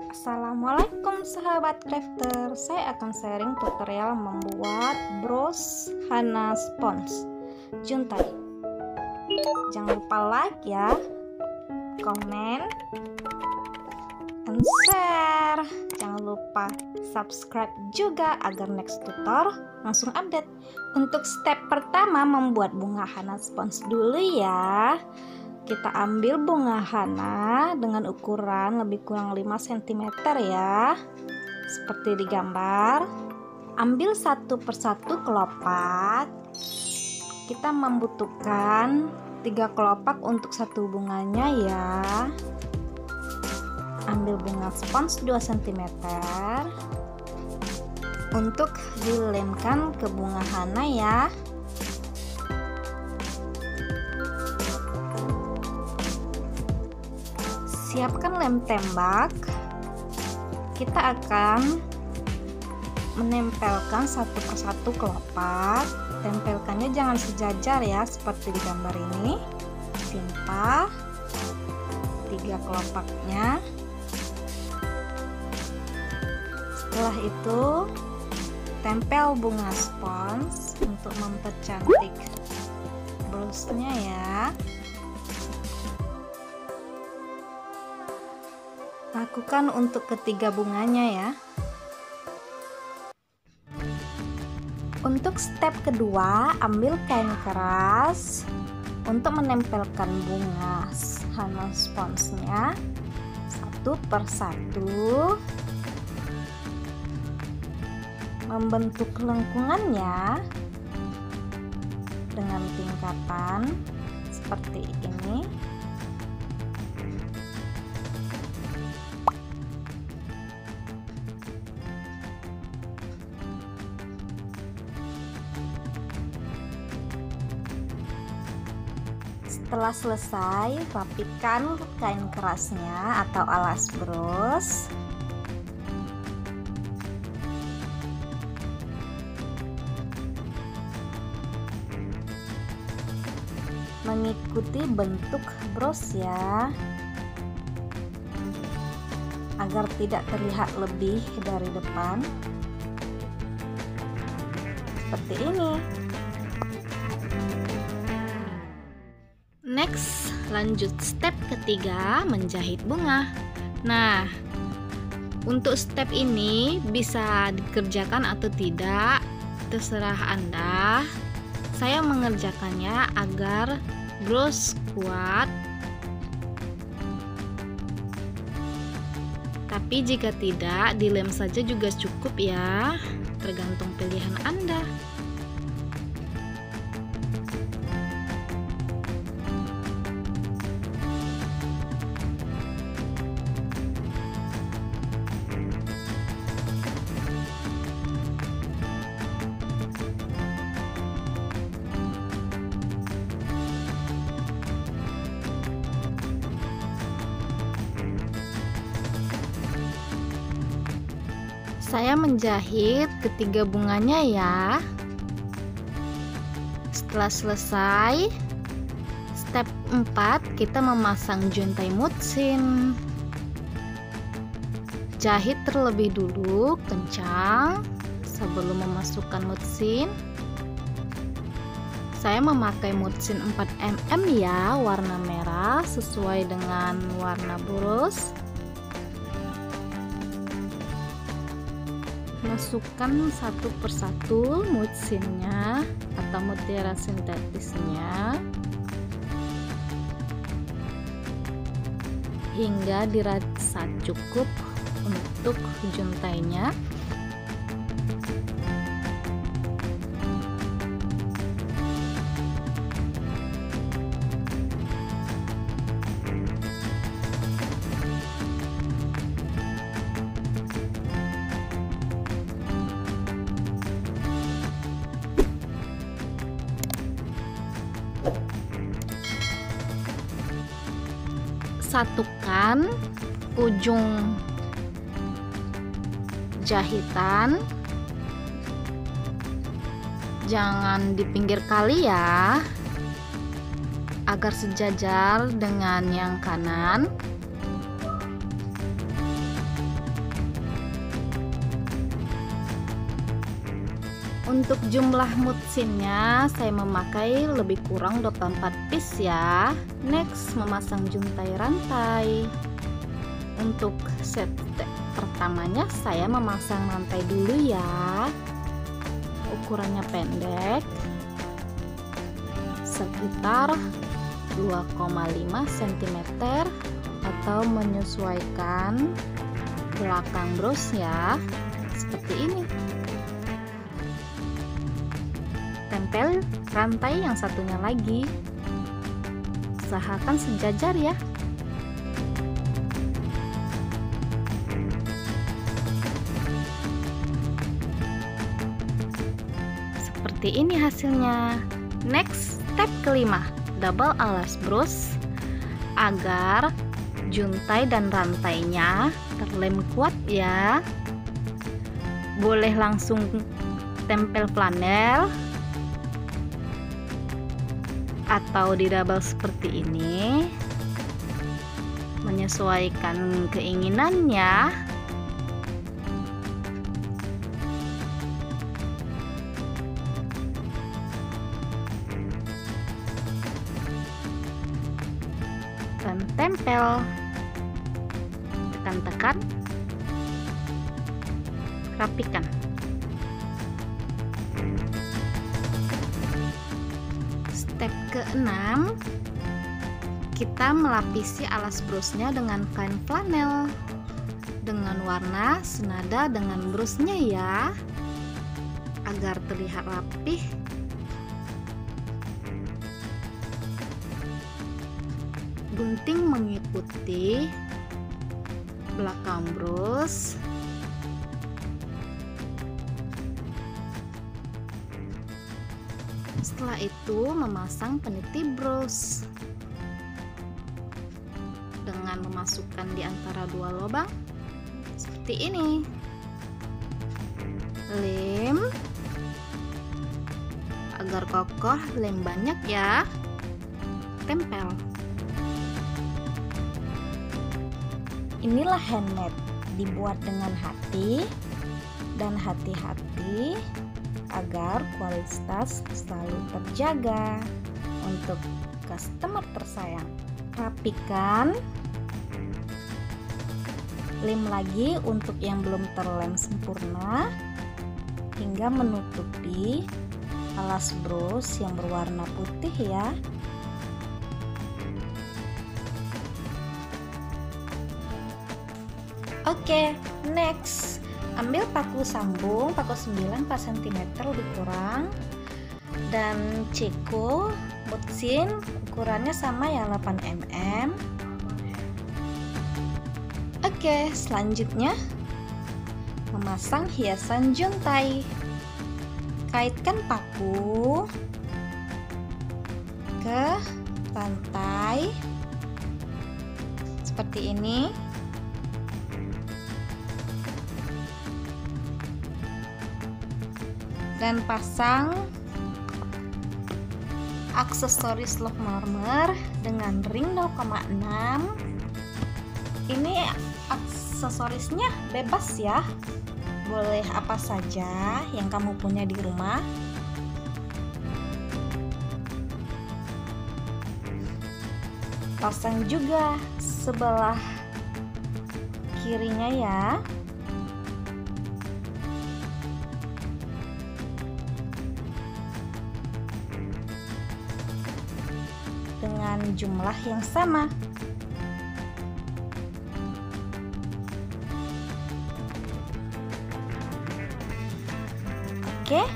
Assalamualaikum sahabat crafter, saya akan sharing tutorial membuat bros Hana Spons juntai. Jangan lupa like ya, komen, and share. Jangan lupa subscribe juga agar next tutor langsung update. Untuk step pertama membuat bunga Hana Spons dulu ya. Kita ambil bunga Hana dengan ukuran lebih kurang 5 cm ya, seperti di gambar. Ambil satu persatu kelopak. Kita membutuhkan 3 kelopak untuk satu bunganya ya. Ambil bunga spons 2 cm untuk dilemkan ke bunga Hana ya. Siapkan lem tembak. Kita akan menempelkan satu persatu kelopak. Tempelkannya jangan sejajar ya, seperti di gambar ini. Timpa 3 kelopaknya. Setelah itu tempel bunga spons untuk mempercantik brosnya ya. Lakukan untuk ketiga bunganya ya. Untuk step kedua, ambil kain keras untuk menempelkan bunga Hana sponsnya satu persatu, membentuk lengkungannya dengan tingkatan seperti ini. Setelah selesai, rapikan kain kerasnya atau alas bros. Mengikuti bentuk bros ya, agar tidak terlihat lebih dari depan. Seperti ini. Next, lanjut step ketiga, menjahit bunga. Nah, untuk step ini bisa dikerjakan atau tidak, terserah Anda. Saya mengerjakannya agar bros kuat. Tapi jika tidak, dilem saja juga cukup ya, tergantung pilihan Anda. Saya menjahit ketiga bunganya ya. Setelah selesai, step 4 kita memasang juntai mutsin. Jahit terlebih dulu kencang sebelum memasukkan mutsin. Saya memakai mutsin 4 mm ya, warna merah sesuai dengan warna bros. Masukkan satu persatu mutsinnya atau mutiara sintetisnya hingga dirasa cukup untuk juntainya. Satukan ujung jahitan, jangan di pinggir kali ya, agar sejajar dengan yang kanan. Untuk jumlah mutsinnya saya memakai lebih kurang 24 piece ya. Next, memasang juntai rantai. Untuk set pertamanya saya memasang rantai dulu ya. Ukurannya pendek, sekitar 2,5 cm atau menyesuaikan belakang bros ya, seperti ini. Tempel rantai yang satunya lagi, usahakan sejajar ya. Seperti ini hasilnya. Next, step kelima, double alas bros agar juntai dan rantainya terlem kuat ya. Boleh langsung tempel flanel atau di double seperti ini, menyesuaikan keinginannya. Dan tempel, tekan-tekan, rapikan. Step ke-6, kita melapisi alas brosnya dengan kain flanel dengan warna senada dengan brosnya ya, agar terlihat rapih. Gunting mengikuti belakang bros. Setelah itu memasang peniti bros dengan memasukkan di antara dua lubang seperti ini. Lem agar kokoh, lem banyak ya. Tempel. Inilah handmade, dibuat dengan hati dan hati-hati agar kualitas selalu terjaga untuk customer tersayang. Rapikan, lem lagi untuk yang belum terlem sempurna hingga menutupi alas bros yang berwarna putih ya. Oke, next, ambil paku sambung, paku 9 cm lebih kurang, dan ceko mutsin ukurannya sama ya, 8 mm. Oke, selanjutnya memasang hiasan juntai. Kaitkan paku ke rantai seperti ini. Dan pasang aksesoris log marmer dengan ring 0,6. Ini aksesorisnya bebas ya, boleh apa saja yang kamu punya di rumah. Pasang juga sebelah kirinya ya. Dengan jumlah yang sama. Oke,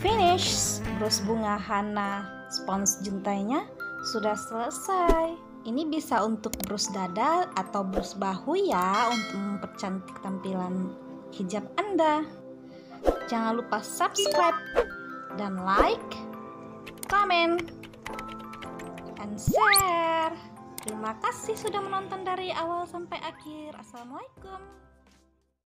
finish. Bros bunga Hana spons juntainya sudah selesai. Ini bisa untuk bros dada atau bros bahu ya, untuk mempercantik tampilan hijab Anda. Jangan lupa subscribe dan like, comment, and share. Terima kasih sudah menonton dari awal sampai akhir. Assalamualaikum.